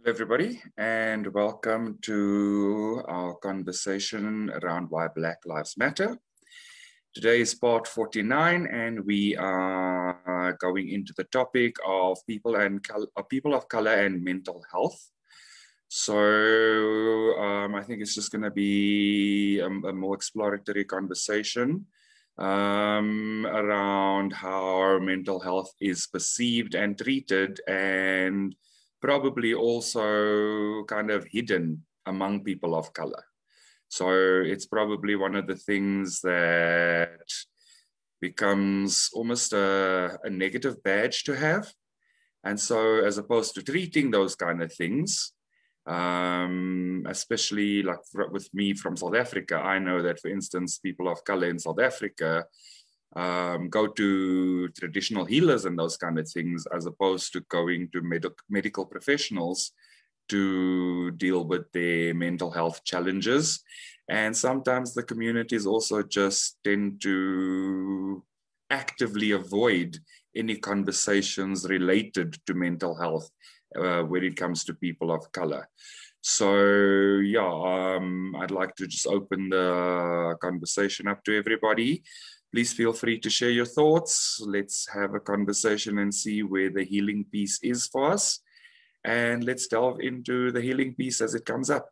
Hello, everybody, and welcome to our conversation around why Black Lives Matter. Today is part 49, and we are going into the topic of people of color and mental health. So I think it's just going to be a more exploratory conversation around how mental health is perceived and treated, and probably also kind of hidden among people of color. So it's probably one of the things that becomes almost a negative badge to have. And so as opposed to treating those kind of things, especially like with me from South Africa, I know that, for instance, people of color in South Africa go to traditional healers and those kind of things, as opposed to going to medical professionals to deal with their mental health challenges. And sometimes the communities also just tend to actively avoid any conversations related to mental health when it comes to people of color. So yeah, I'd like to just open the conversation up to everybody. Please feel free to share your thoughts. Let's have a conversation and see where the healing piece is for us. And let's delve into the healing piece as it comes up.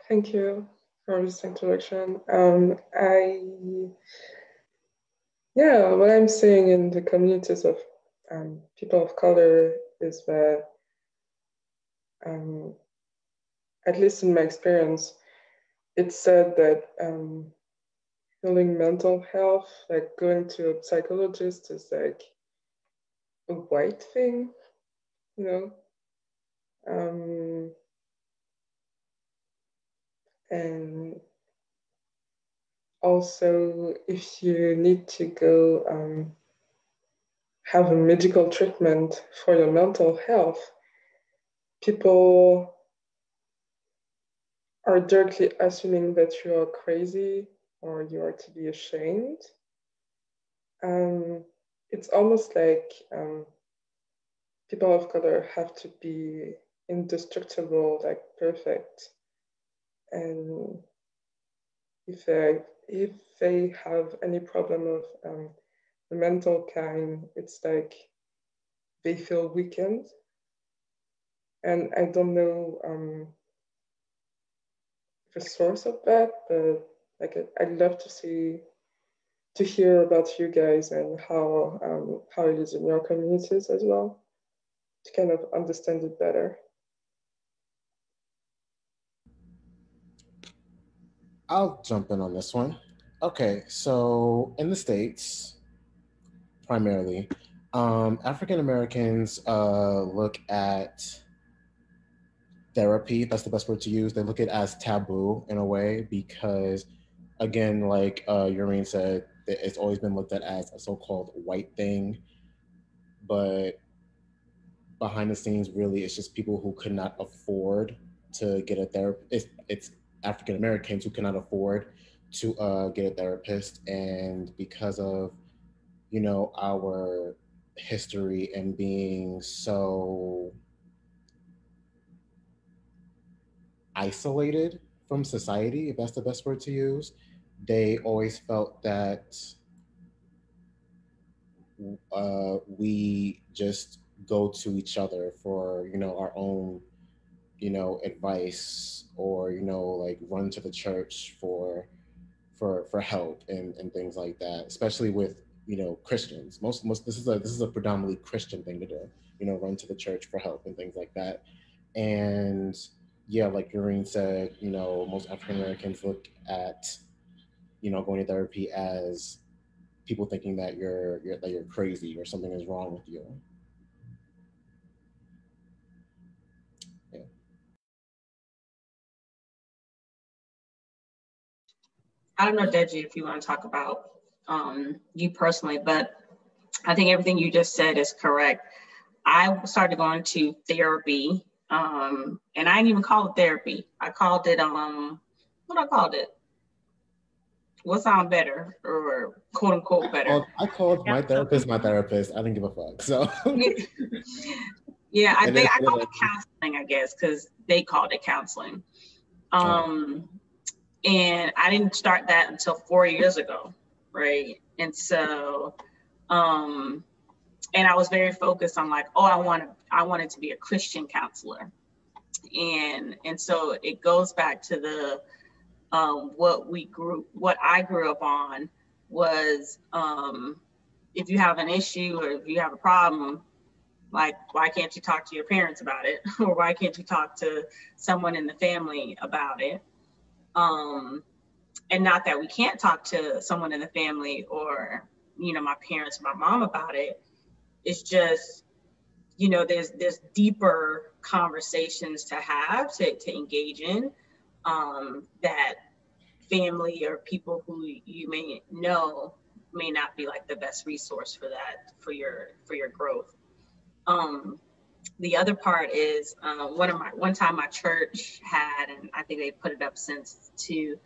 Thank you for this introduction. What I'm seeing in the communities of people of color is that, at least in my experience, it's said that healing mental health, like going to a psychologist, is like a white thing, you know? And also, if you need to go have a medical treatment for your mental health, people are directly assuming that you are crazy or you are to be ashamed. It's almost like people of color have to be indestructible, like perfect. And if they have any problem of the mental kind, it's like they feel weakened. And I don't know the source of that, but like I'd love to hear about you guys and how it is in your communities as well, to kind of understand it better. I'll jump in on this one. Okay, so in the States, primarily, African Americans look at therapy, that's the best word to use. They look at it as taboo in a way because, again, like Yureen said, it's always been looked at as a so-called white thing. But behind the scenes, really, it's just people who could not afford to get a therapist. It's African Americans who cannot afford to get a therapist, and because of our history and being so isolated from society, if that's the best word to use, they always felt that we just go to each other for our own advice, or like run to the church for help and things like that, especially with Christians. Most this is a predominantly Christian thing to do, run to the church for help and things like that. And yeah, like Doreen said, most African Americans look at going to therapy as people thinking that you're crazy or something is wrong with you. I don't know, Deji, if you want to talk about you personally, but I think everything you just said is correct. I started going to therapy, and I didn't even call it therapy. I called it, what I called it? What sound better, or quote unquote better? I called my therapist my therapist. I didn't give a fuck. So yeah, I think I called it counseling, I guess, because they called it counseling. And I didn't start that until 4 years ago, right? And so, and I was very focused on like, oh, I wanted to be a Christian counselor, and so it goes back to the what I grew up on was, if you have an issue or if you have a problem, like, why can't you talk to your parents about it? Or why can't you talk to someone in the family about it? And not that we can't talk to someone in the family or, my parents or my mom about it. It's just, there's deeper conversations to have, to engage in, that family or people who you may know may not be like the best resource for that, for your growth. The other part is, one time my church had, and I think they put it up since too,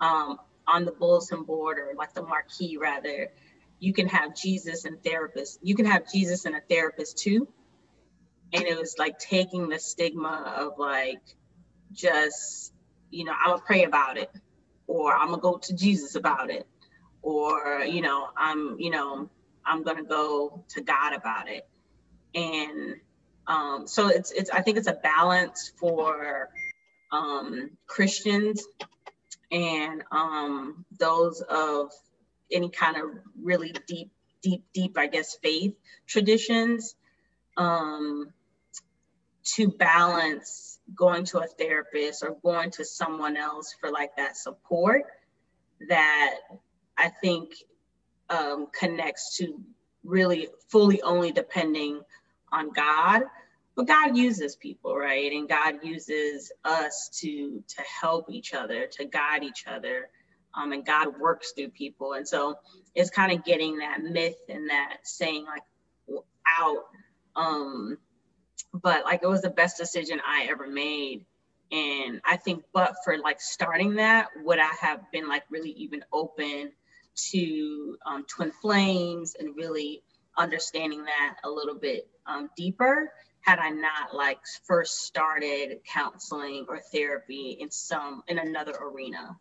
on the bulletin board, or like the marquee rather, you can have Jesus and therapist. You can have Jesus and a therapist too. And it was like taking the stigma of like, just, I'm gonna pray about it, or I'm gonna go to Jesus about it, or, I'm gonna go to God about it. And so I think it's a balance for Christians and those of any kind of really deep, I guess, faith traditions, to balance going to a therapist or going to someone else for like that support that I think connects to really fully only depending on God. But God uses people, right? And God uses us to help each other, to guide each other. And God works through people. And so it's kind of getting that myth and that saying like out. But like, it was the best decision I ever made. And I think, but for like starting that, would I have been like really even open to twin flames and really understanding that a little bit deeper, had I not like first started counseling or therapy in another arena.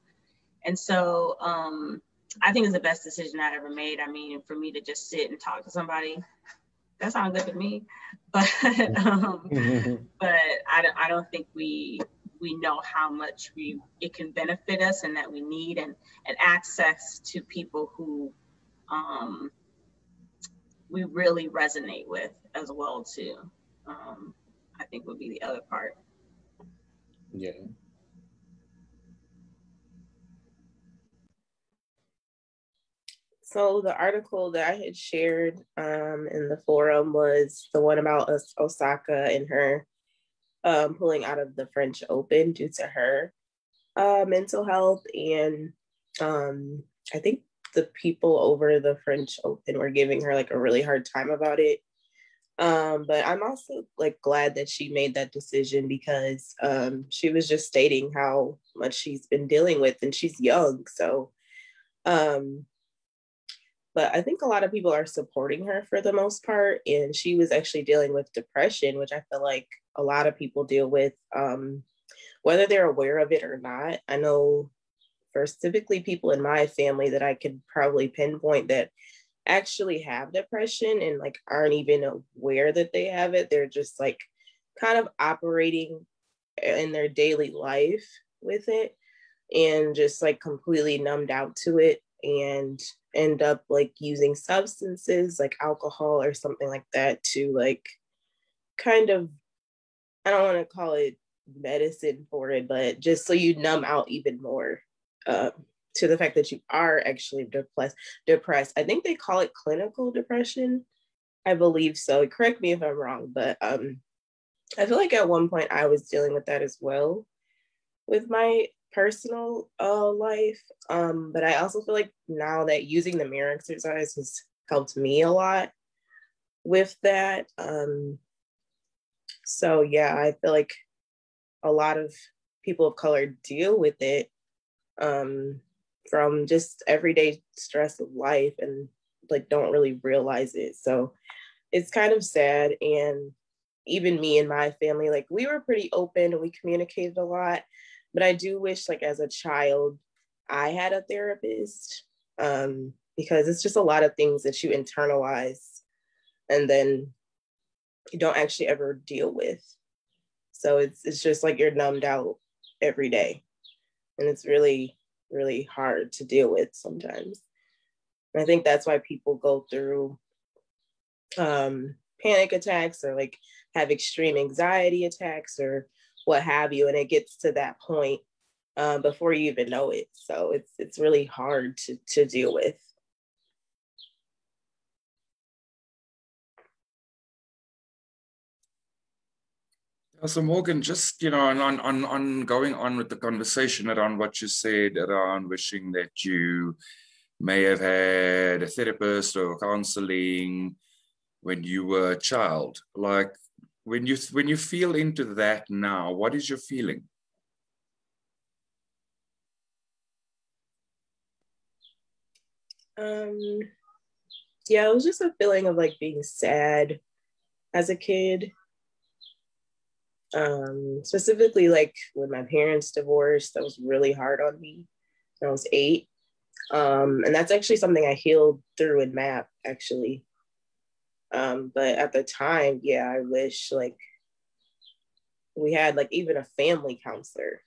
And so I think it's the best decision I ever made. I mean, for me to just sit and talk to somebody, that sounds good to me. But but I don't think we know how much it can benefit us, and that we need and access to people who we really resonate with as well too. I think would be the other part. Yeah. So the article that I had shared in the forum was the one about Osaka and her pulling out of the French Open due to her mental health. And I think the people over the French Open were giving her like a really hard time about it. But I'm also like glad that she made that decision, because she was just stating how much she's been dealing with, and she's young. So, but I think a lot of people are supporting her for the most part. And she was actually dealing with depression, which I feel like a lot of people deal with, whether they're aware of it or not. I know for typically people in my family that I could probably pinpoint that actually have depression and like aren't even aware that they have it. They're just like kind of operating in their daily life with it and just like completely numbed out to it, and end up like using substances like alcohol or something like that to like kind of, I don't want to call it medicine for it, but just so you numb out even more to the fact that you are actually depressed. I think they call it clinical depression. I believe so. Correct me if I'm wrong, but I feel like at one point I was dealing with that as well with my personal life. But I also feel like now that using the mirror exercise has helped me a lot with that. So yeah, I feel like a lot of people of color deal with it. from just everyday stress of life and like don't really realize it. So it's kind of sad. And even me and my family, like we were pretty open and we communicated a lot, but I do wish like as a child, I had a therapist, because it's just a lot of things that you internalize and then you don't actually ever deal with. So it's just like you're numbed out every day. And it's really, really hard to deal with sometimes. And I think that's why people go through panic attacks or like have extreme anxiety attacks or what have you. And it gets to that point before you even know it. So it's really hard to deal with. So Morgan, just, on going on with the conversation around what you said around wishing that you may have had a therapist or counseling when you were a child. Like when you feel into that now, what is your feeling? Yeah, it was just a feeling of like being sad as a kid. Specifically like when my parents divorced, that was really hard on me when I was 8. And that's actually something I healed through in MAP actually. But at the time, yeah, I wish like we had like even a family counselor.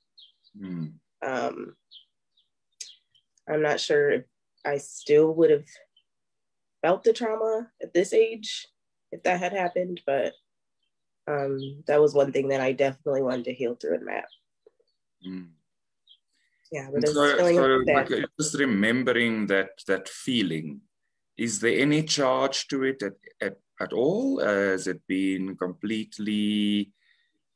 I'm not sure if I still would have felt the trauma at this age if that had happened, but that was one thing that I definitely wanted to heal through in MAP. Yeah, but it's feeling like, just remembering that feeling, is there any charge to it at all? Has it been completely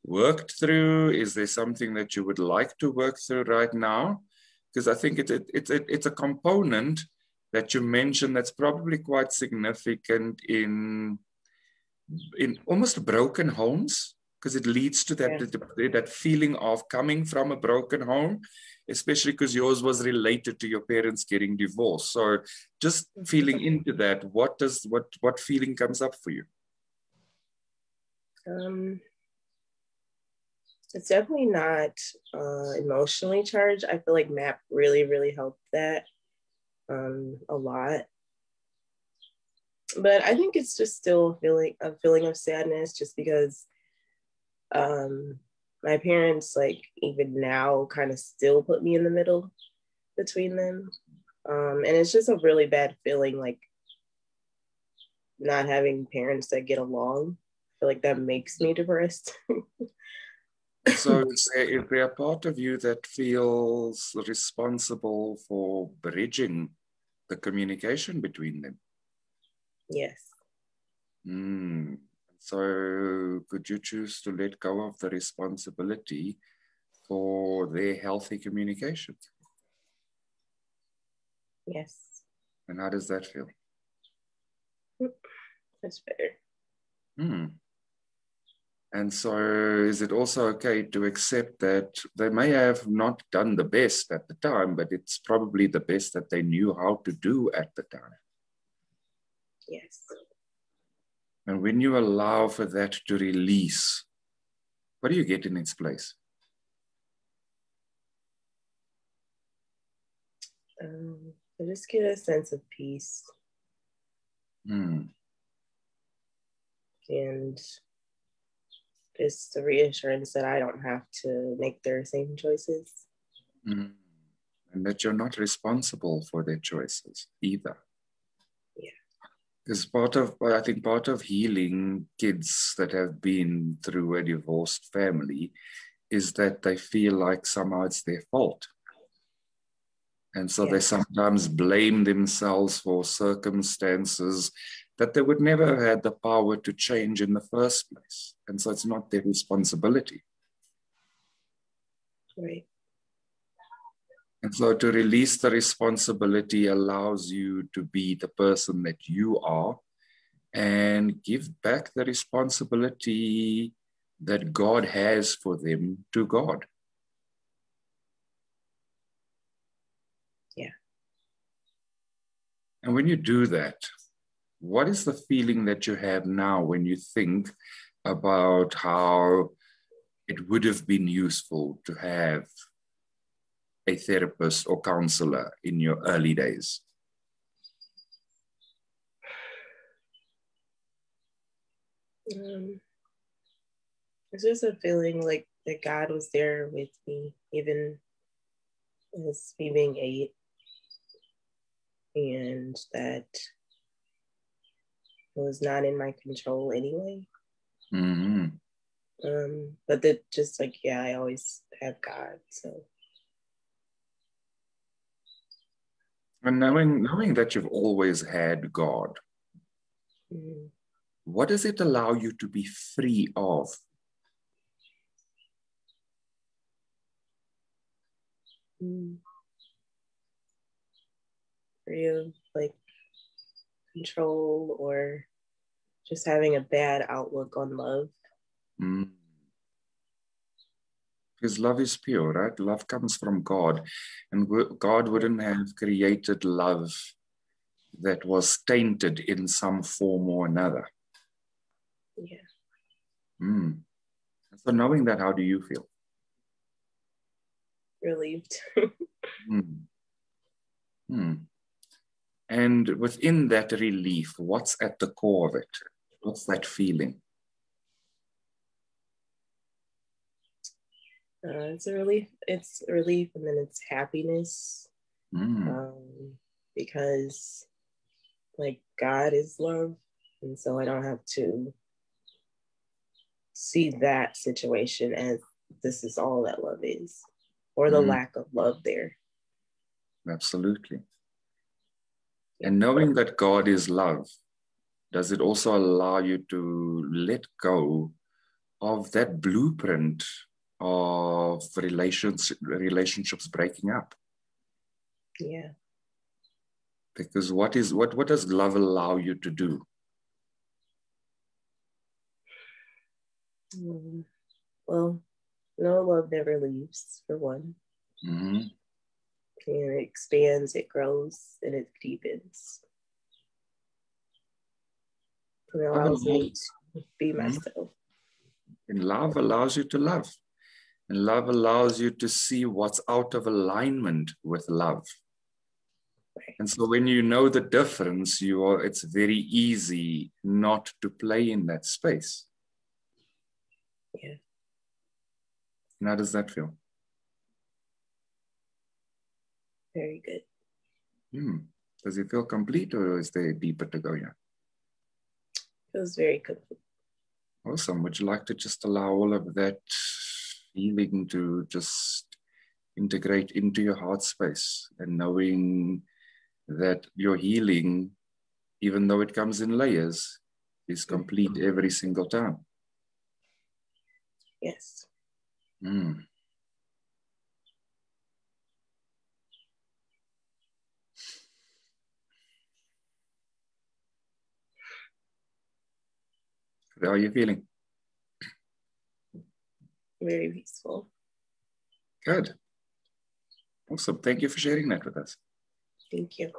worked through? Is there something that you would like to work through right now? Because I think it's a component that you mentioned that's probably quite significant in almost broken homes, because it leads to that feeling of coming from a broken home, especially because yours was related to your parents getting divorced. So just feeling into that, what feeling comes up for you? It's definitely not emotionally charged. I feel like MAP really, really helped that a lot. But I think it's just still a feeling of sadness, just because my parents, like even now, kind of still put me in the middle between them. And it's just a really bad feeling, like not having parents that get along. I feel like that makes me depressed. So is there a part of you that feels responsible for bridging the communication between them? Yes. So could you choose to let go of the responsibility for their healthy communication? Yes. And how does that feel? That's better. And so is it also okay to accept that they may have not done the best at the time, but it's probably the best that they knew how to do at the time? Yes. And when you allow for that to release, what do you get in its place? I just get a sense of peace. And just the reassurance that I don't have to make their same choices. And that you're not responsible for their choices either. Yeah. Because I think part of healing kids that have been through a divorced family is that they feel like somehow it's their fault. And so they sometimes blame themselves for circumstances that they would never have had the power to change in the first place. And so it's not their responsibility. Right. And so to release the responsibility allows you to be the person that you are and give back the responsibility that God has for them to God. Yeah. And when you do that, what is the feeling that you have now when you think about how it would have been useful to have a therapist or counselor in your early days? It's just a feeling like that God was there with me, even as me being 8, and that it was not in my control anyway. Mm-hmm. But that just like, yeah, I always have God, so. And knowing that you've always had God, Mm. what does it allow you to be free of? Free of like control or just having a bad outlook on love. Mm. Because love is pure, right? Love comes from God. And God wouldn't have created love that was tainted in some form or another. Yeah. Mm. So knowing that, how do you feel? Relieved. Mm. Mm. And within that relief, what's at the core of it? What's that feeling? It's a relief. It's a relief, and then it's happiness. Because like God is love, and so I don't have to see that situation as this is all that love is, or the lack of love there. Absolutely. And knowing that God is love, does it also allow you to let go of that blueprint of relationships breaking up? Yeah. Because what does love allow you to do? Well, no, love never leaves, for one. Mm-hmm. And it expands, it grows, and it deepens. And it allows me to be myself. And love allows you to love. And love allows you to see what's out of alignment with love. Right. And so when you know the difference, it's very easy not to play in that space. Yeah. And how does that feel? Very good. Does it feel complete, or is there deeper to go here? Feels very complete. Awesome. Would you like to just allow all of that feeling to just integrate into your heart space, and knowing that your healing, even though it comes in layers, is complete every single time? Yes. How are you feeling? Very peaceful. Good. Awesome. Thank you for sharing that with us. Thank you.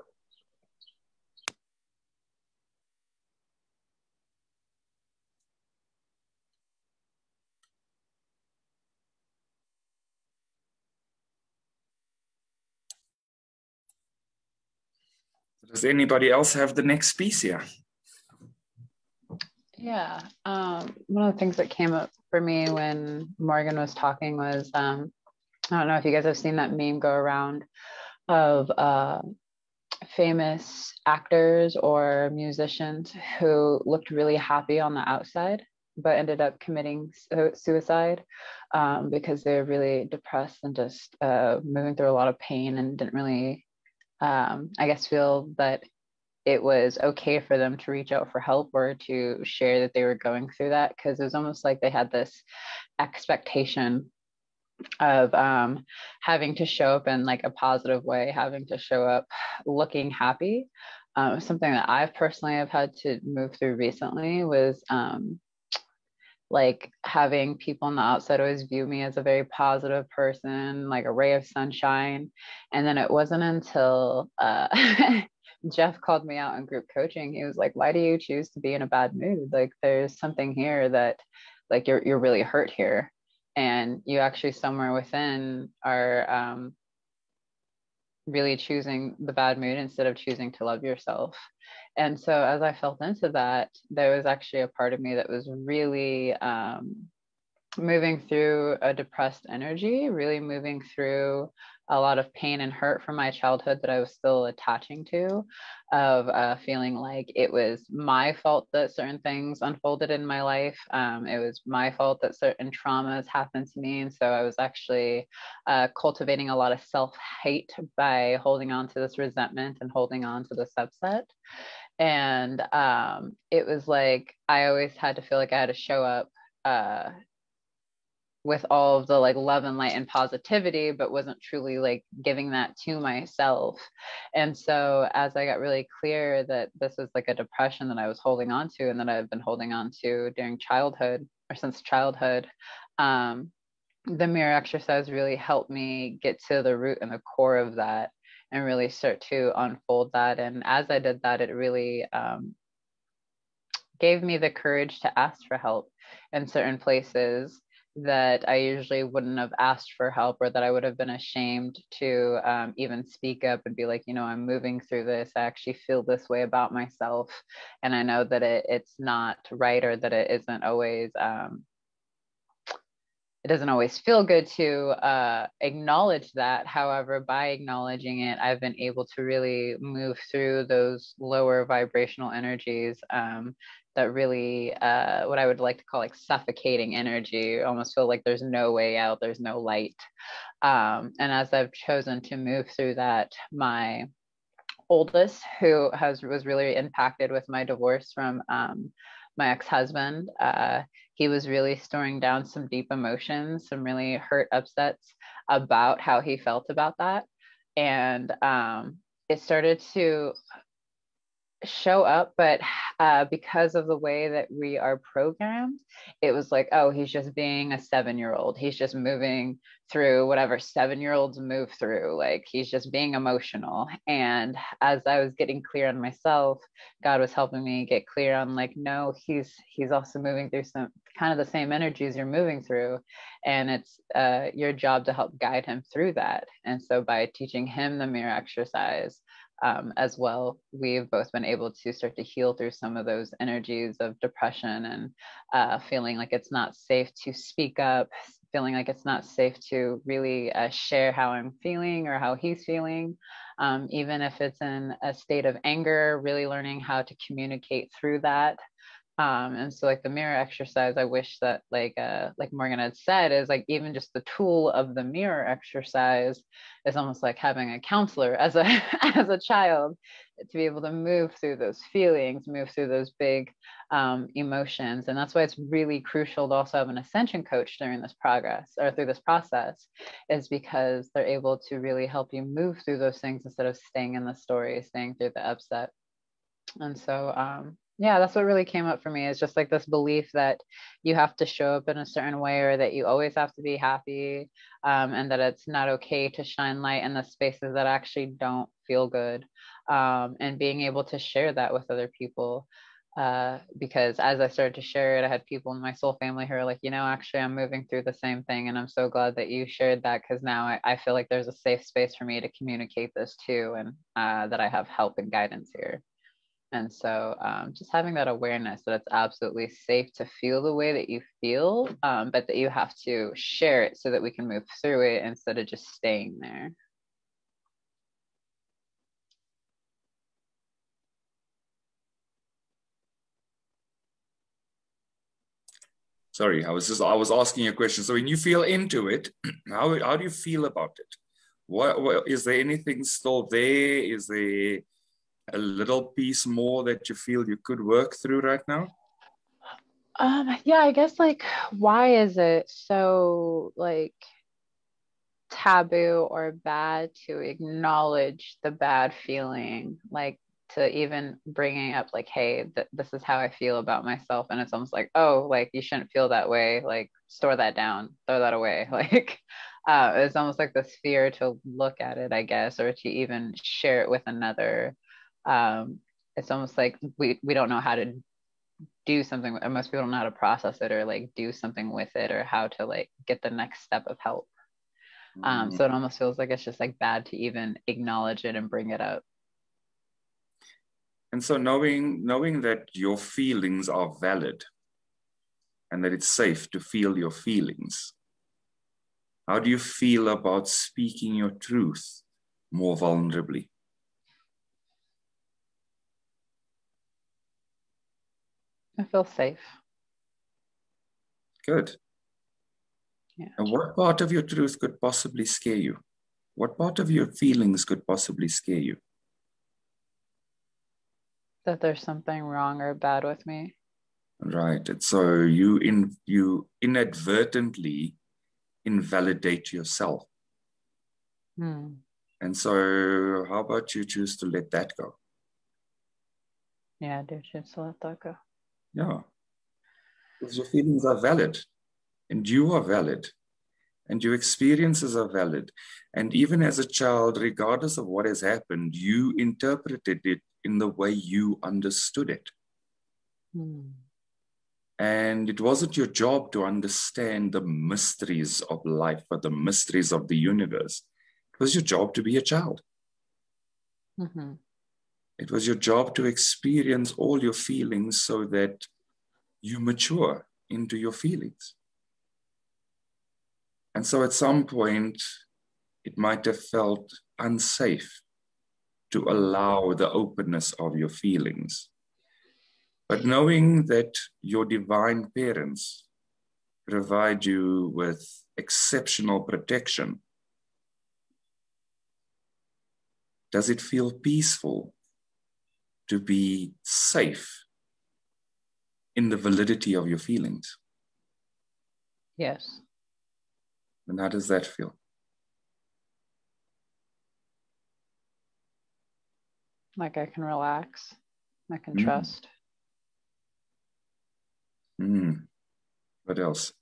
Does anybody else have the next piece here? Yeah. One of the things that came up for me when Morgan was talking was, I don't know if you guys have seen that meme go around of famous actors or musicians who looked really happy on the outside, but ended up committing suicide because they're really depressed and just moving through a lot of pain, and didn't really, I guess, feel that it was okay for them to reach out for help or to share that they were going through that, because it was almost like they had this expectation of having to show up in like a positive way, having to show up looking happy. Something that I've personally have had to move through recently was like having people on the outside always view me as a very positive person, like a ray of sunshine. And then it wasn't until Jeff called me out in group coaching. He was like, why do you choose to be in a bad mood? Like there's something here that like you're really hurt here. And you actually somewhere within are really choosing the bad mood instead of choosing to love yourself. And so as I felt into that, there was actually a part of me that was really moving through a depressed energy, really moving through a lot of pain and hurt from my childhood that I was still attaching to, of feeling like it was my fault that certain things unfolded in my life. It was my fault that certain traumas happened to me. And so I was actually cultivating a lot of self-hate by holding on to this resentment and holding on to this upset. And it was like, I always had to feel like I had to show up with all of the like love and light and positivity, but wasn't truly like giving that to myself. And so as I got really clear that this was like a depression that I was holding on to and that I've been holding on to during childhood or since childhood, the mirror exercise really helped me get to the root and the core of that and really start to unfold that. And as I did that, it really gave me the courage to ask for help in certain places that I usually wouldn't have asked for help, or that I would have been ashamed to even speak up and be like, you know, I'm moving through this. I actually feel this way about myself. And I know that it's not right, or that it isn't always, it doesn't always feel good to acknowledge that. However, by acknowledging it, I've been able to really move through those lower vibrational energies that really, what I would like to call like suffocating energy. I almost feel like there's no way out, there's no light. And as I've chosen to move through that, my oldest, who was really impacted with my divorce from my ex-husband, he was really storing down some deep emotions, some really hurt upsets about how he felt about that. And it started to show up, but because of the way that we are programmed, it was like, oh, he's just being a 7-year-old. He's just moving through whatever 7-year-olds move through. Like he's just being emotional. And as I was getting clear on myself, God was helping me get clear on like, no, he's also moving through some kind of the same energies you're moving through. And it's your job to help guide him through that. And so by teaching him the mirror exercise, as well, we've both been able to start to heal through some of those energies of depression and feeling like it's not safe to speak up, feeling like it's not safe to really share how I'm feeling or how he's feeling, even if it's in a state of anger, really learning how to communicate through that. And so like the mirror exercise, I wish that like Morgan had said, is like even just the tool of the mirror exercise is almost like having a counselor as a as a child, to be able to move through those feelings, move through those big emotions. And that's why it's really crucial to also have an ascension coach during this progress or through this process, is because they're able to really help you move through those things instead of staying in the story, staying through the upset. And so yeah, that's what really came up for me, is just like this belief that you have to show up in a certain way, or that you always have to be happy, and that it's not okay to shine light in the spaces that actually don't feel good, and being able to share that with other people. Because as I started to share it, I had people in my soul family who are like, you know, actually I'm moving through the same thing. And I'm so glad that you shared that, because now I feel like there's a safe space for me to communicate this too, and that I have help and guidance here. And so just having that awareness that it's absolutely safe to feel the way that you feel, but that you have to share it so that we can move through it instead of just staying there. Sorry, I was asking a question. So when you feel into it, how do you feel about it? What is there anything still there? Is there a little piece more that you feel you could work through right now? Yeah, I guess like, why is it so like taboo or bad to acknowledge the bad feeling? Like to even bringing up like, hey, this is how I feel about myself. And it's almost like, oh, like you shouldn't feel that way. Like store that down, throw that away. Like it's almost like this fear to look at it, I guess, or to even share it with another. It's almost like we don't know how to do something, and most people don't know how to process it or like do something with it, or how to like get the next step of help. So it almost feels like it's just like bad to even acknowledge it and bring it up. And so knowing that your feelings are valid and that it's safe to feel your feelings, how do you feel about speaking your truth more vulnerably? I feel safe. Good. Yeah. And what part of your truth could possibly scare you? What part of your feelings could possibly scare you? That there's something wrong or bad with me. Right. And so you inadvertently invalidate yourself. And so how about you choose to let that go? Yeah, I do choose to let that go. Yeah. Because your feelings are valid, and you are valid, and your experiences are valid. And even as a child, regardless of what has happened, you interpreted it in the way you understood it. And it wasn't your job to understand the mysteries of life or the mysteries of the universe. It was your job to be a child. It was your job to experience all your feelings so that you mature into your feelings. And so at some point, it might have felt unsafe to allow the openness of your feelings. But knowing that your divine parents provide you with exceptional protection, does it feel peaceful to be safe in the validity of your feelings? Yes. And how does that feel? Like I can relax, I can trust. What else?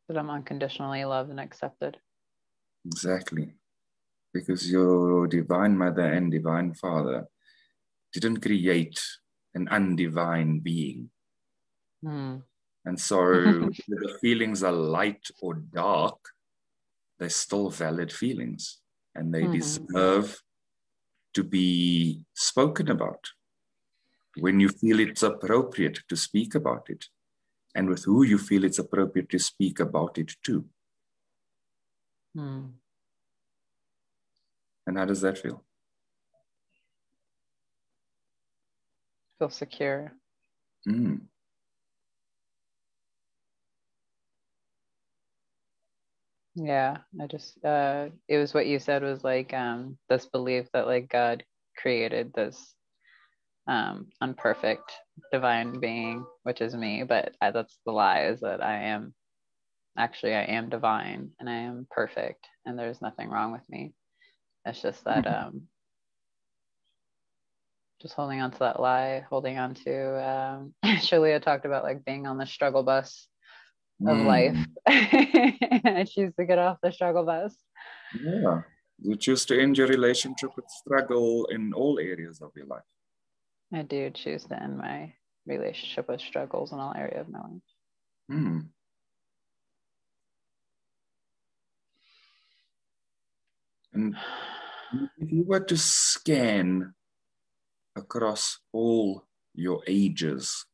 That I'm unconditionally loved and accepted. Exactly. Because your divine mother and divine father didn't create an undivine being. And so whether the feelings are light or dark, they're still valid feelings, and they deserve to be spoken about when you feel it's appropriate to speak about it, and with who you feel it's appropriate to speak about it to. And how does that feel? Feel secure. Yeah, I just it was what you said was like this belief that like God created this unperfect divine being, which is me, but that's the lie, is that I am divine and I am perfect and there's nothing wrong with me. It's just that just holding on to that lie, holding on to Shaleia talked about like being on the struggle bus of life. I choose to get off the struggle bus. Yeah. You choose to end your relationship with struggle in all areas of your life. I do choose to end my relationship with struggles in all areas of my life. And if you were to scan across all your ages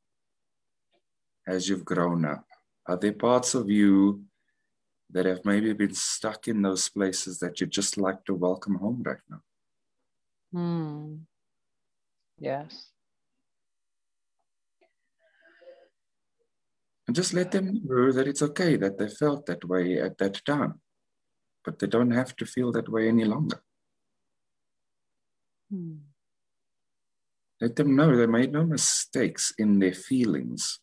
as you've grown up, are there parts of you that have maybe been stuck in those places that you just like to welcome home right now? Yes. And just let them know that it's okay that they felt that way at that time, but they don't have to feel that way any longer. Let them know they made no mistakes in their feelings.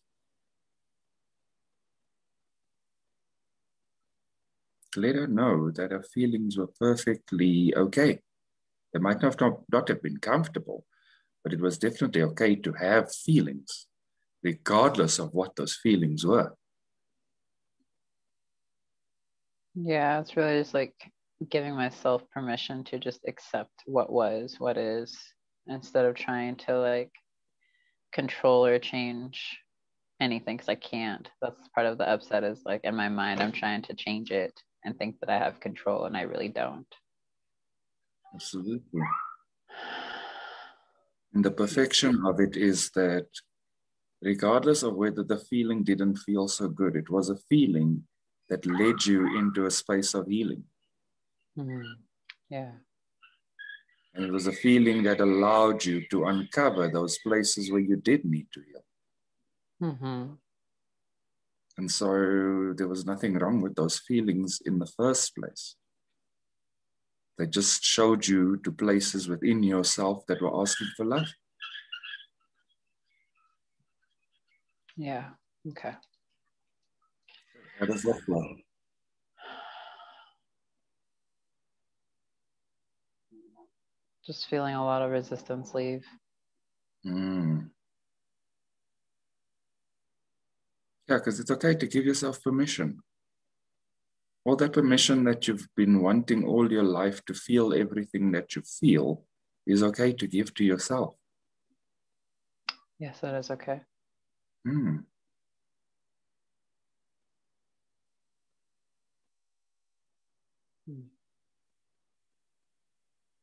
Let her know that her feelings were perfectly okay. They might not have been comfortable, but it was definitely okay to have feelings, regardless of what those feelings were. Yeah, it's really just like giving myself permission to just accept what was, what is, instead of trying to like control or change anything, because I can't. That's part of the upset, is like in my mind I'm trying to change it and think that I have control, and I really don't. Absolutely. And the perfection of it is that regardless of whether the feeling didn't feel so good, it was a feeling that led you into a space of healing. Yeah. And it was a feeling that allowed you to uncover those places where you did need to heal. And so there was nothing wrong with those feelings in the first place. They just showed you to places within yourself that were asking for love. Yeah. Okay. How does that feel? Just feeling a lot of resistance leave. Yeah, because it's okay to give yourself permission. All that permission that you've been wanting all your life to feel everything that you feel is okay to give to yourself. Yes, that is okay.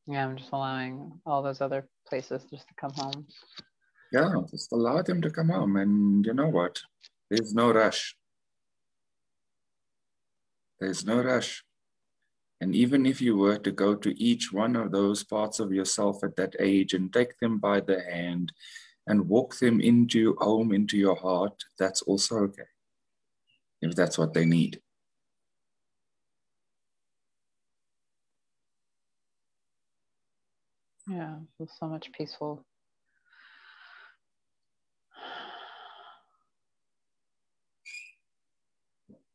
Yeah, I'm just allowing all those other places just to come home. Yeah, just allow them to come home. And you know what? There's no rush. There's no rush. And even if you were to go to each one of those parts of yourself at that age and take them by the hand and walk them into home, into your heart, that's also okay, if that's what they need. Yeah, it feels so much peaceful.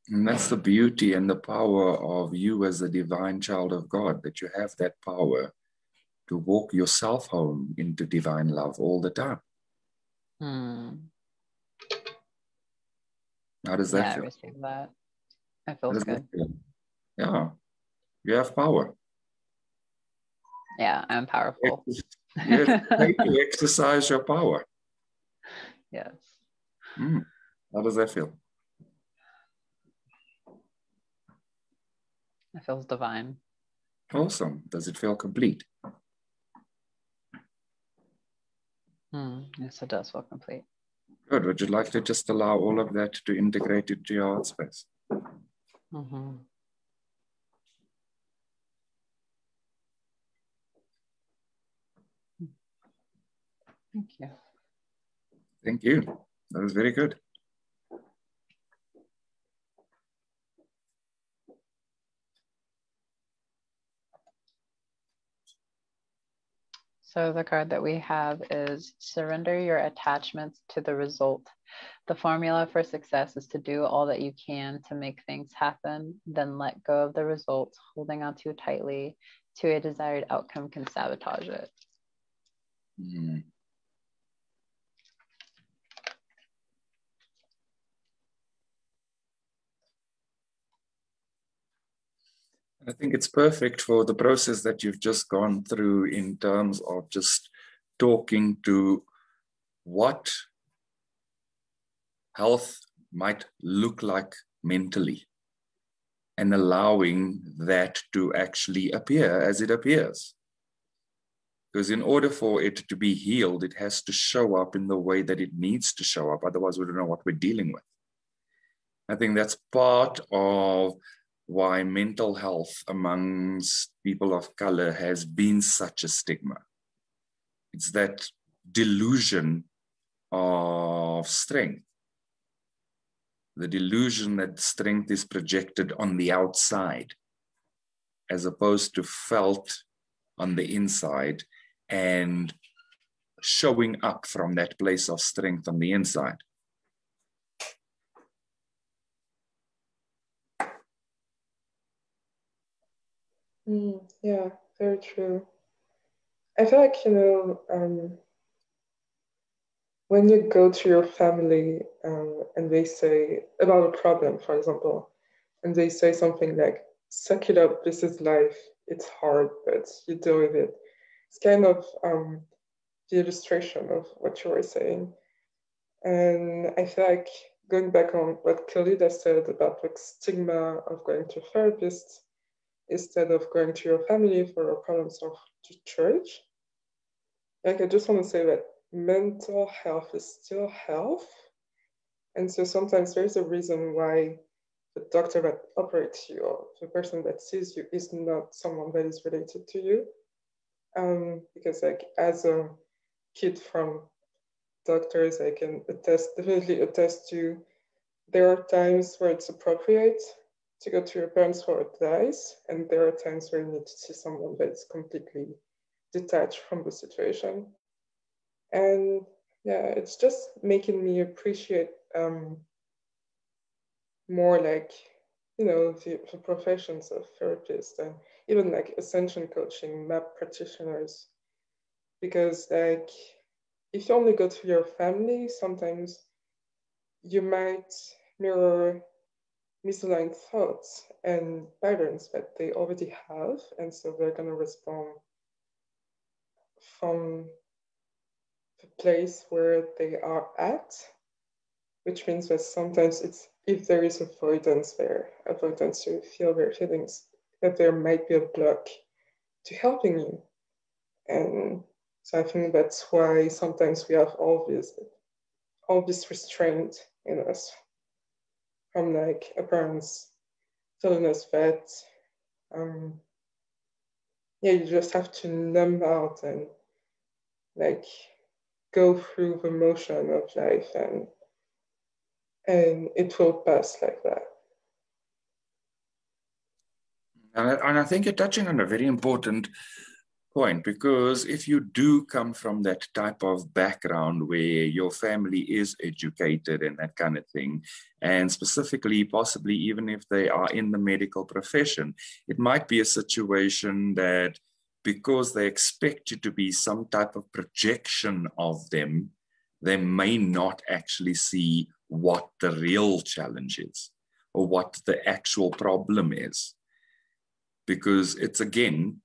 And that's the beauty and the power of you as a divine child of God, that you have that power to walk yourself home into divine love all the time. How does that feel? I receive that. It feels good. Yeah, you have power. Yeah, I'm powerful. You have to exercise your power. Yes. How does that feel? It feels divine. Awesome. Does it feel complete? Yes, it does feel complete. Good. Would you like to just allow all of that to integrate into your heart space? Thank you. Thank you. That was very good. So the card that we have is surrender your attachments to the result. The formula for success is to do all that you can to make things happen, then let go of the result. Holding on too tightly to a desired outcome can sabotage it. I think it's perfect for the process that you've just gone through in terms of just talking to what health might look like mentally and allowing that to actually appear as it appears. Because in order for it to be healed, it has to show up in the way that it needs to show up. Otherwise, we don't know what we're dealing with. I think that's part of why mental health amongst people of color has been such a stigma. It's that delusion of strength. The delusion that strength is projected on the outside as opposed to felt on the inside and showing up from that place of strength on the inside. Yeah, very true. I feel like, when you go to your family and they say about a problem, for example, and they say something like, suck it up, this is life, it's hard, but you deal with it. It's kind of the illustration of what you were saying. And I feel like going back on what Kalida said about the stigma of going to a therapist instead of going to your family for your problems or to church, like I just want to say that mental health is still health. And so sometimes there's a reason why the doctor that operates you or the person that sees you is not someone that is related to you. Because like as a kid from doctors, I can definitely attest to, there are times where it's appropriate to go to your parents for advice, and there are times where you need to see someone that's completely detached from the situation. And yeah, it's just making me appreciate more like, you know, the professions of therapists and even like Ascension coaching, MAP practitioners. Because like, if you only go to your family, sometimes you might mirror misaligned thoughts and patterns that they already have. And so they're going to respond from the place where they are at, which means that sometimes it's, if there is avoidance there, avoidance to feel their feelings, that there might be a block to helping you. And so I think that's why sometimes we have all this restraint in us from like our parents telling us that, yeah, you just have to numb out and like go through the motion of life and it will pass like that. And I think you're touching on a very important point, because if you do come from that type of background where your family is educated and that kind of thing, and specifically possibly even if they are in the medical profession, it might be a situation that because they expect you to be some type of projection of them, they may not actually see what the real challenge is or what the actual problem is. Because it's, again,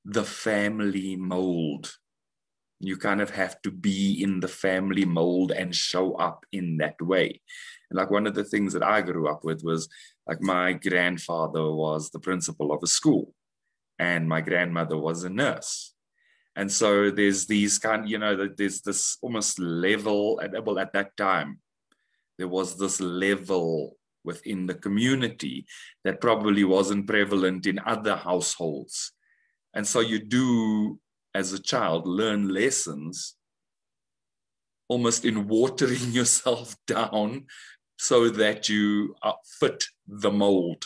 the family mold. You kind of have to be in the family mold and show up in that way. And like one of the things that I grew up with was like my grandfather was the principal of a school and my grandmother was a nurse. And so there's these kind, you know, there's this almost level, well, at that time, there was this level within the community that probably wasn't prevalent in other households. And so you do, as a child, learn lessons almost in watering yourself down so that you fit the mold.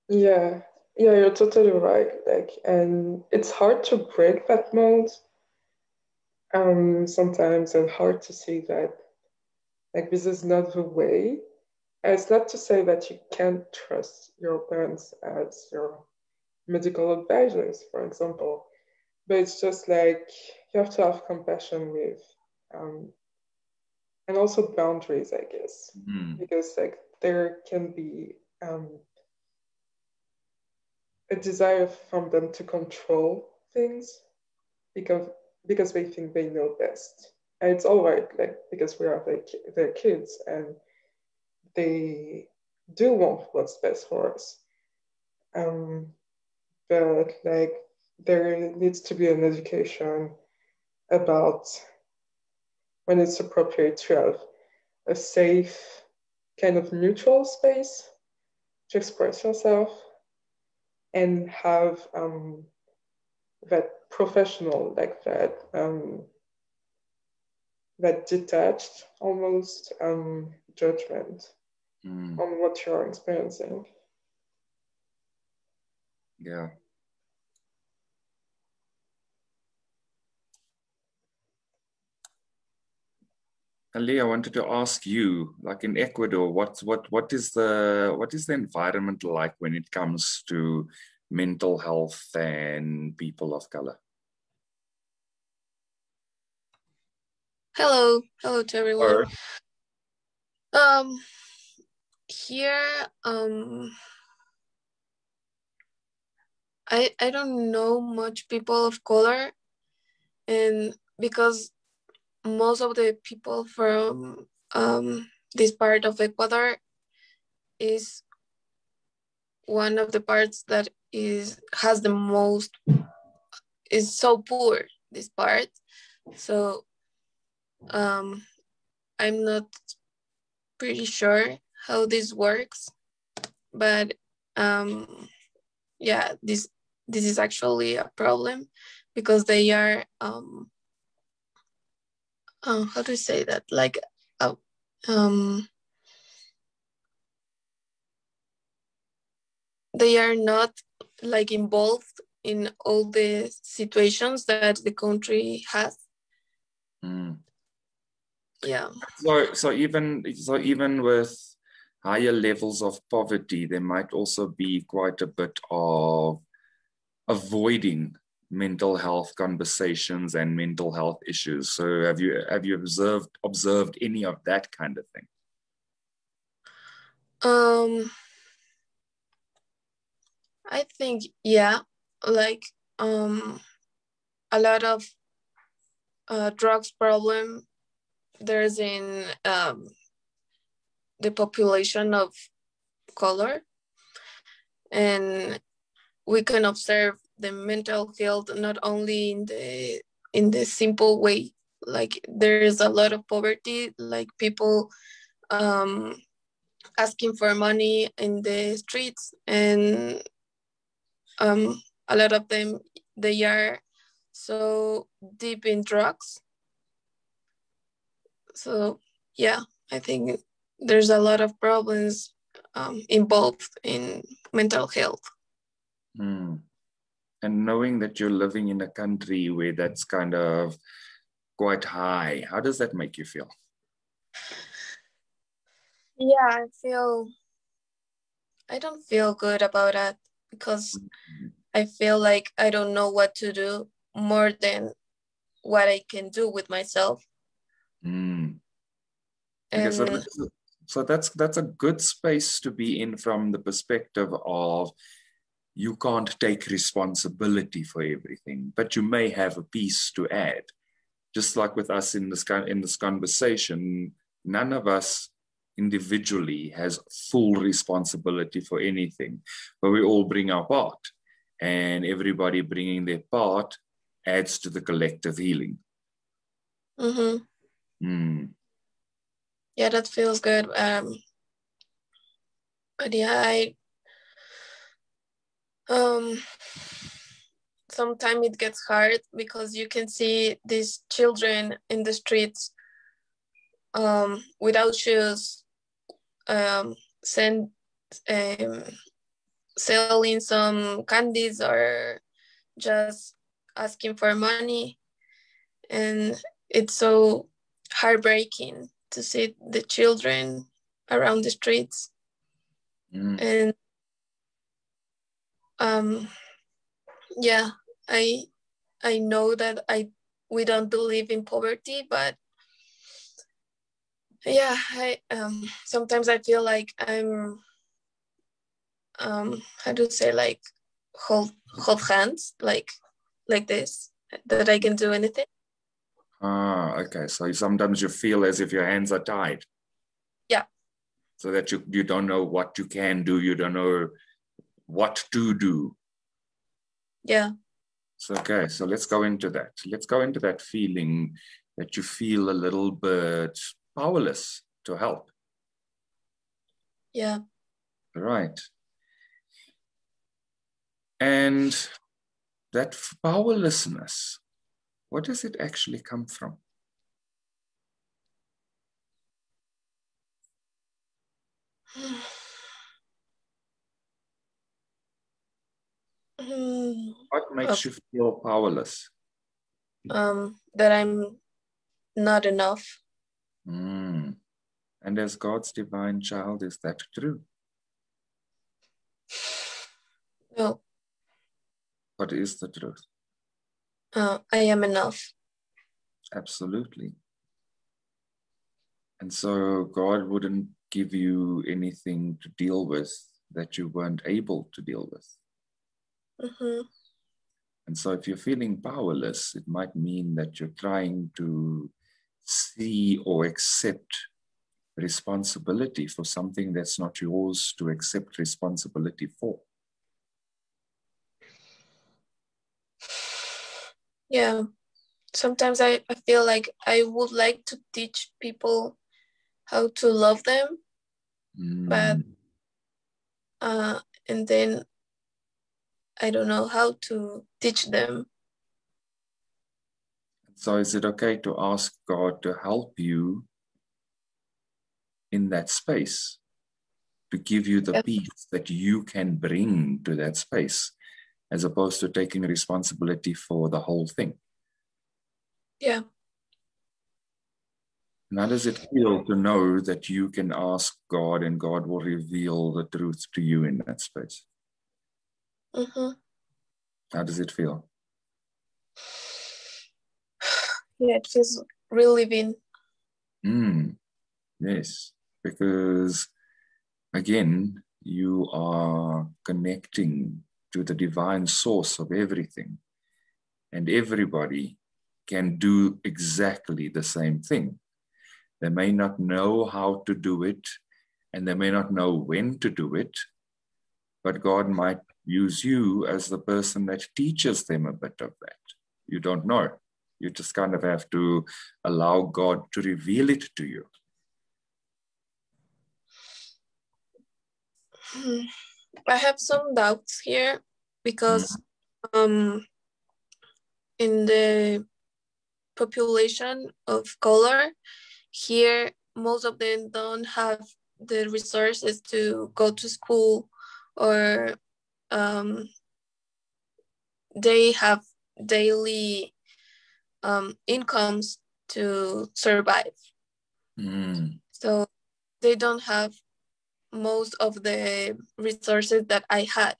Yeah, you're totally right. Like, and it's hard to break that mold sometimes, and hard to see that like this is not the way. And it's not to say that you can't trust your parents as your medical advisors, for example, but it's just like you have to have compassion with, and also boundaries, I guess, because like there can be a desire from them to control things because they think they know best, and it's all right, like because we are their kids and they do want what's best for us. But like there needs to be an education about when it's appropriate to have a safe, kind of neutral space to express yourself and have that professional, like that detached almost judgment on what you're experiencing. Yeah. Ali, I wanted to ask you, like in Ecuador, what is the environment like when it comes to mental health and people of color? Hello to everyone. here, I don't know much people of color, and because most of the people from this part of Ecuador is one of the parts that has the most, is so poor, this part. So I'm not pretty sure how this works, but yeah, this is actually a problem because they are how do you say that, like they are not like involved in all the situations that the country has. Yeah. So even with higher levels of poverty, there might also be quite a bit of avoiding mental health conversations and mental health issues. So have you observed any of that kind of thing? I think, yeah, like a lot of drugs problem there's in the population of color, and we can observe the mental health not only in the simple way, like there is a lot of poverty, like people asking for money in the streets, and a lot of them, they are so deep in drugs. So yeah, I think there's a lot of problems involved in mental health. And knowing that you're living in a country where that's kind of quite high, how does that make you feel? Yeah, I don't feel good about it because I feel like I don't know what to do more than what I can do with myself. Okay, so that's a good space to be in from the perspective of you can't take responsibility for everything, but you may have a piece to add. Just like with us in this conversation, none of us individually has full responsibility for anything, but we all bring our part, and everybody bringing their part adds to the collective healing. Yeah, that feels good. But yeah, sometimes it gets hard because you can see these children in the streets without shoes, selling some candies or just asking for money, and it's so heartbreaking to see the children around the streets. And yeah, I know that we don't believe in poverty, but yeah, I sometimes I feel like I'm how to say, like hold hands like this, that I can do anything. Okay, so sometimes you feel as if your hands are tied. Yeah. So that you don't know what you can do, you don't know what to do. Yeah. So, okay, so let's go into that. Let's go into that feeling that you feel a little bit powerless to help. Yeah. Right. And that powerlessness, what does it actually come from? What makes you feel powerless? That I'm not enough. And as God's divine child, is that true? No. What is the truth? I am enough. Absolutely. And so God wouldn't give you anything to deal with that you weren't able to deal with. Mm-hmm. And so if you're feeling powerless, it might mean that you're trying to see or accept responsibility for something that's not yours to accept responsibility for. Yeah. Sometimes I feel like I would like to teach people how to love them, but and then I don't know how to teach them. So is it okay to ask God to help you in that space, to give you the peace that you can bring to that space, as opposed to taking responsibility for the whole thing? Yeah. And how does it feel to know that you can ask God and God will reveal the truth to you in that space? Mm-hmm. How does it feel? Yeah, it feels relieving. Yes, because again, you are connecting to the divine source of everything, and everybody can do exactly the same thing. They may not know how to do it, and they may not know when to do it, but God might use you as the person that teaches them a bit of that. You don't know. You just kind of have to allow God to reveal it to you. I have some doubts here because in the population of color here, most of them don't have the resources to go to school, or they have daily incomes to survive. So they don't have most of the resources that I had.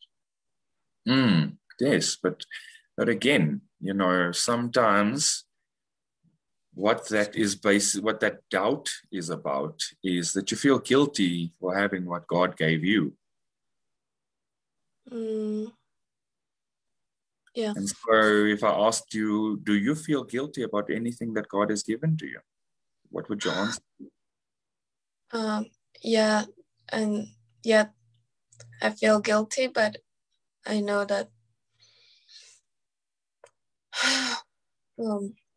Yes, but again, you know, sometimes what that doubt is about is that you feel guilty for having what God gave you. Yeah. And so if I asked you, do you feel guilty about anything that God has given to you? What would your answer be? Yeah, and yeah, I feel guilty, but I know that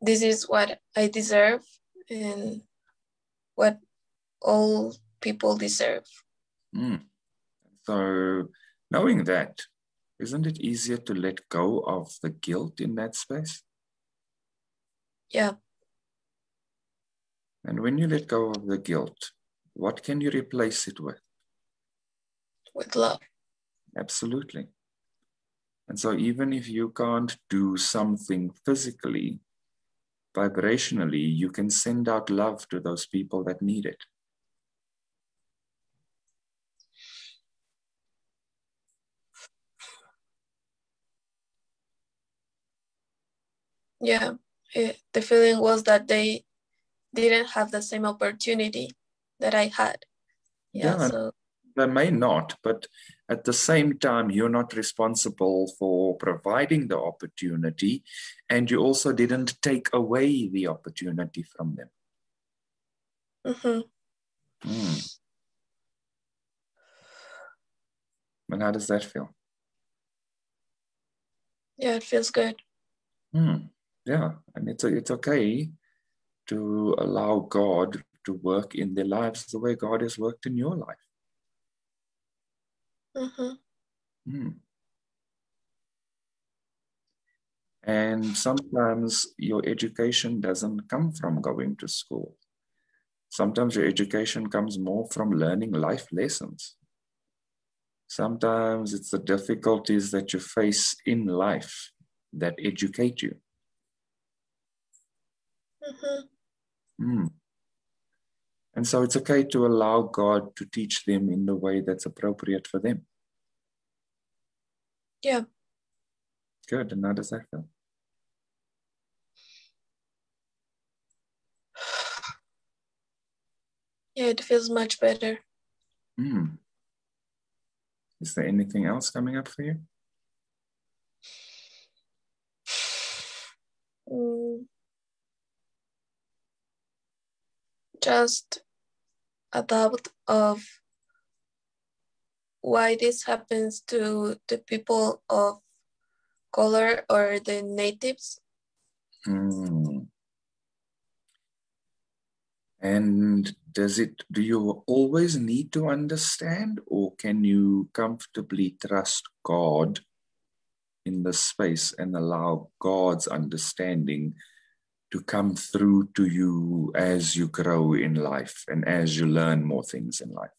this is what I deserve and what all people deserve. So knowing that, isn't it easier to let go of the guilt in that space? Yeah. And when you let go of the guilt, what can you replace it with? With love. Absolutely. And so even if you can't do something physically, vibrationally, you can send out love to those people that need it. Yeah, the feeling was that they didn't have the same opportunity that I had. Yeah, so they may not, but at the same time, you're not responsible for providing the opportunity, and you also didn't take away the opportunity from them. And how does that feel? Yeah, it feels good. Yeah, and it's okay to allow God to work in their lives the way God has worked in your life. And sometimes your education doesn't come from going to school. Sometimes your education comes more from learning life lessons. Sometimes it's the difficulties that you face in life that educate you. And so it's okay to allow God to teach them in the way that's appropriate for them. Yeah. Good. And how does that feel? Yeah, it feels much better. Mm. Is there anything else coming up for you? Just a doubt of why this happens to the people of color or the natives. Mm. And do you always need to understand, or can you comfortably trust God in the space and allow God's understanding to come through to you as you grow in life and as you learn more things in life?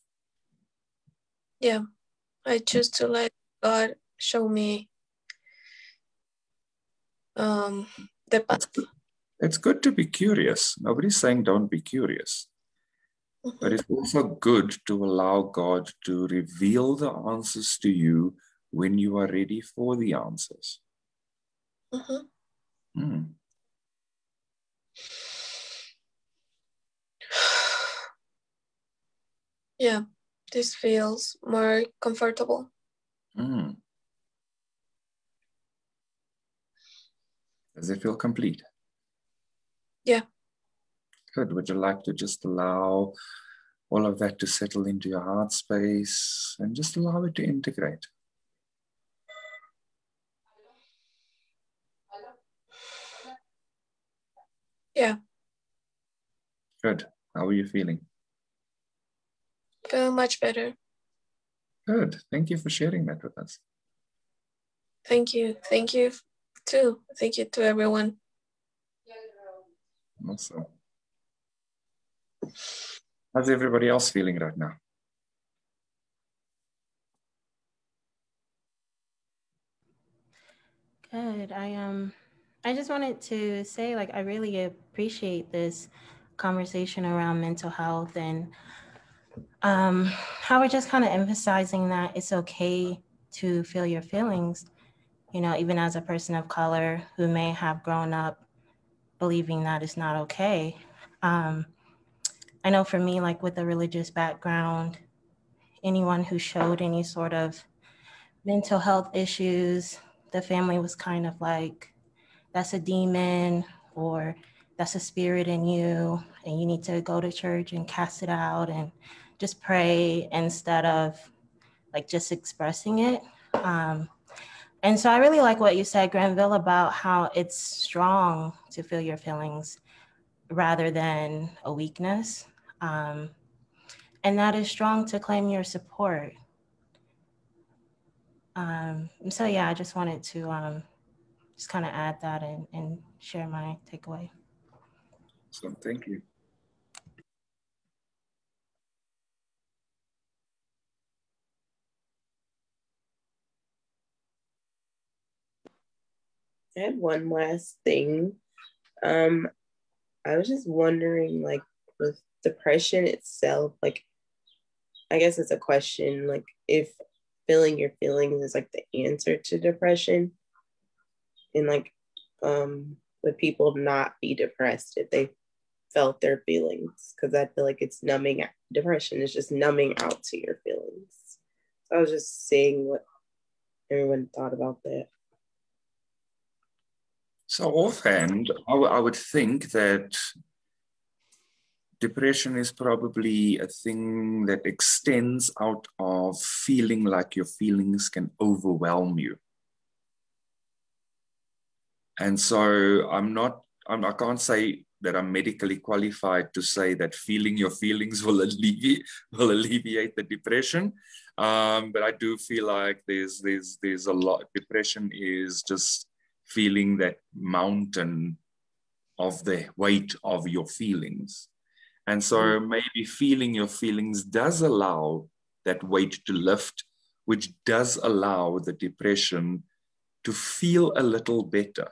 Yeah, I choose to let God show me the path. It's good to be curious. Nobody's saying don't be curious. Mm-hmm. But it's also good to allow God to reveal the answers to you when you are ready for the answers. Mm-hmm. Mm. Yeah, this feels more comfortable. Mm. Does it feel complete? Yeah. Good. Would you like to just allow all of that to settle into your heart space and just allow it to integrate? Yeah. Good. How are you feeling? Feel much better. Good. Thank you for sharing that with us. Thank you. Thank you too. Thank you to everyone. Awesome. How's everybody else feeling right now? Good. I just wanted to say, like, I really appreciate this conversation around mental health and how we're just kind of emphasizing that it's okay to feel your feelings, you know, even as a person of color who may have grown up believing that it's not okay. I know for me, like with a religious background, anyone who showed any sort of mental health issues, the family was kind of like, that's a demon, or that's a spirit in you, and you need to go to church and cast it out and just pray instead of like just expressing it. And so I really like what you said, Granville, about how it's strong to feel your feelings rather than a weakness. And that is strong to claim your support. So yeah, I just wanted to just kind of add that and share my takeaway. So thank you. I had one last thing. I was just wondering, like, with depression itself, like, I guess it's a question, like, if feeling your feelings is like the answer to depression, and like, would people not be depressed if they felt their feelings? Because I feel like it's numbing. Depression is just numbing out to your feelings. So I was just seeing what everyone thought about that. So offhand, I would think that depression is probably a thing that extends out of feeling like your feelings can overwhelm you. And so I can't say that I'm medically qualified to say that feeling your feelings will alleviate the depression. But I do feel like there's a lot. Depression is just feeling that mountain of the weight of your feelings. And so maybe feeling your feelings does allow that weight to lift, which does allow the depression to feel a little better.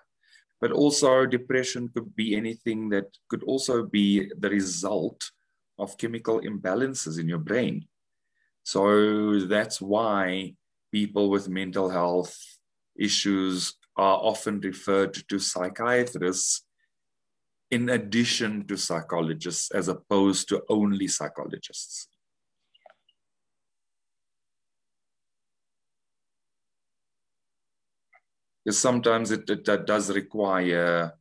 But also depression could be anything that could also be the result of chemical imbalances in your brain. So that's why people with mental health issues are often referred to psychiatrists in addition to psychologists as opposed to only psychologists? Because sometimes that does require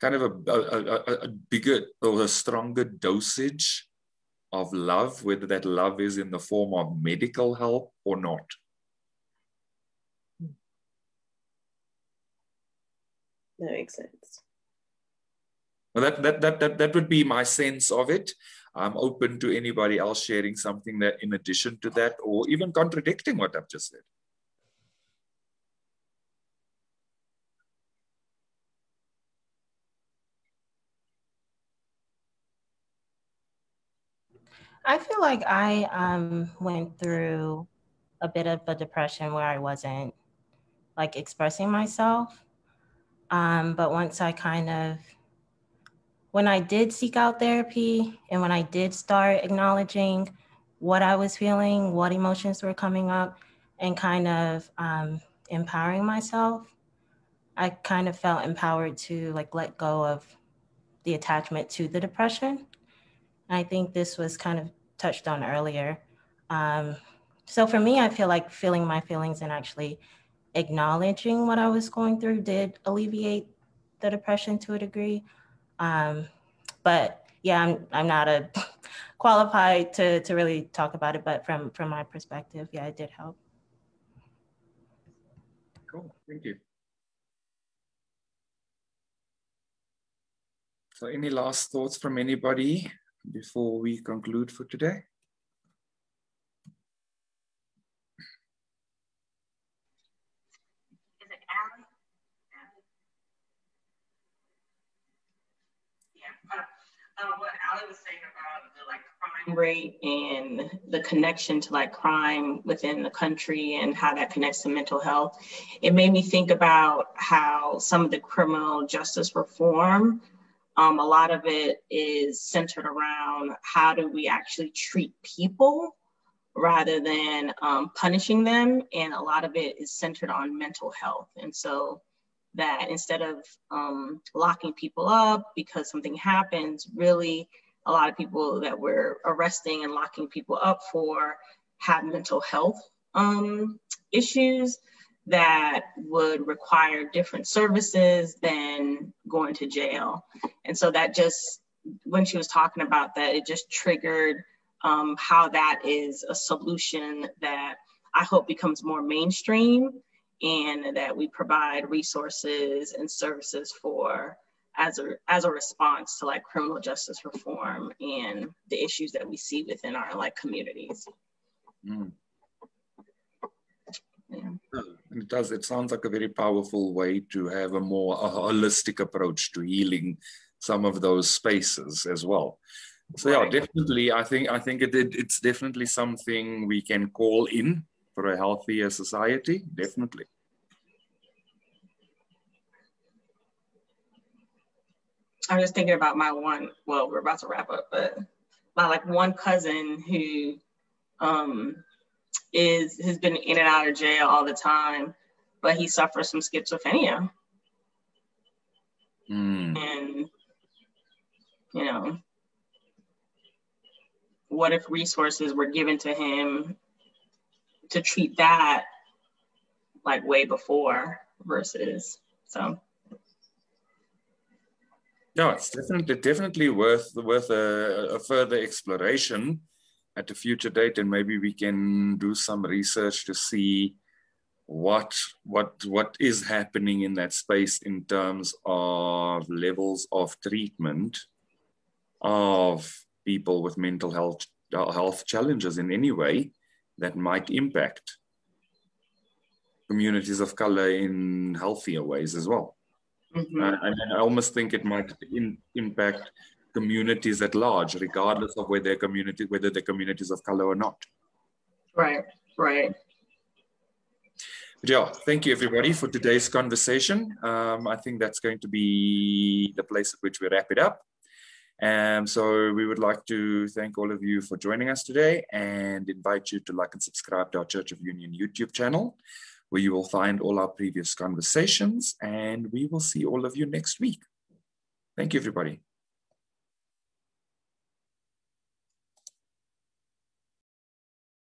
kind of a bigger or a stronger dosage of love, whether that love is in the form of medical help or not. That makes sense. Well, that would be my sense of it. I'm open to anybody else sharing something that in addition to that, or even contradicting what I've just said. I feel like I went through a bit of a depression where I wasn't like expressing myself. But once I when I did seek out therapy and when I did start acknowledging what I was feeling, what emotions were coming up, and kind of empowering myself, I kind of felt empowered to like let go of the attachment to the depression. I think this was kind of touched on earlier. So for me, I feel like feeling my feelings and actually acknowledging what I was going through did alleviate the depression to a degree. But yeah, I'm not a qualified to really talk about it, but from my perspective, yeah, it did help. Cool, thank you. So any last thoughts from anybody before we conclude for today? Is it Allie? Yeah. What Allie was saying about the like crime rate and the connection to like crime within the country and how that connects to mental health, it made me think about how some of the criminal justice reform, a lot of it is centered around how do we actually treat people rather than punishing them. And a lot of it is centered on mental health. And so that instead of locking people up because something happens, really a lot of people that we're arresting and locking people up for have mental health issues that would require different services than going to jail. And so that just, when she was talking about that, it just triggered how that is a solution that I hope becomes more mainstream and that we provide resources and services for as a response to like criminal justice reform and the issues that we see within our like communities. Mm. Yeah. It sounds like a very powerful way to have a more holistic approach to healing some of those spaces as well. So yeah, definitely, I think it's definitely something we can call in for a healthier society, definitely. I'm just thinking about my one, well, we're about to wrap up, but my like one cousin who has been in and out of jail all the time, but he suffers from schizophrenia. And, you know, what if resources were given to him to treat that like way before versus, so. Yeah, it's definitely worth a further exploration at a future date, and maybe we can do some research to see what is happening in that space in terms of levels of treatment of people with mental health challenges in any way that might impact communities of color in healthier ways as well. Mm-hmm. And I almost think it might impact communities at large, regardless of whether they're communities of color or not. Right. But yeah, thank you everybody for today's conversation. I think that's going to be the place at which we wrap it up. So we would like to thank all of you for joining us today and invite you to like and subscribe to our Church of Union YouTube channel, where you will find all our previous conversations, and we will see all of you next week. Thank you, everybody.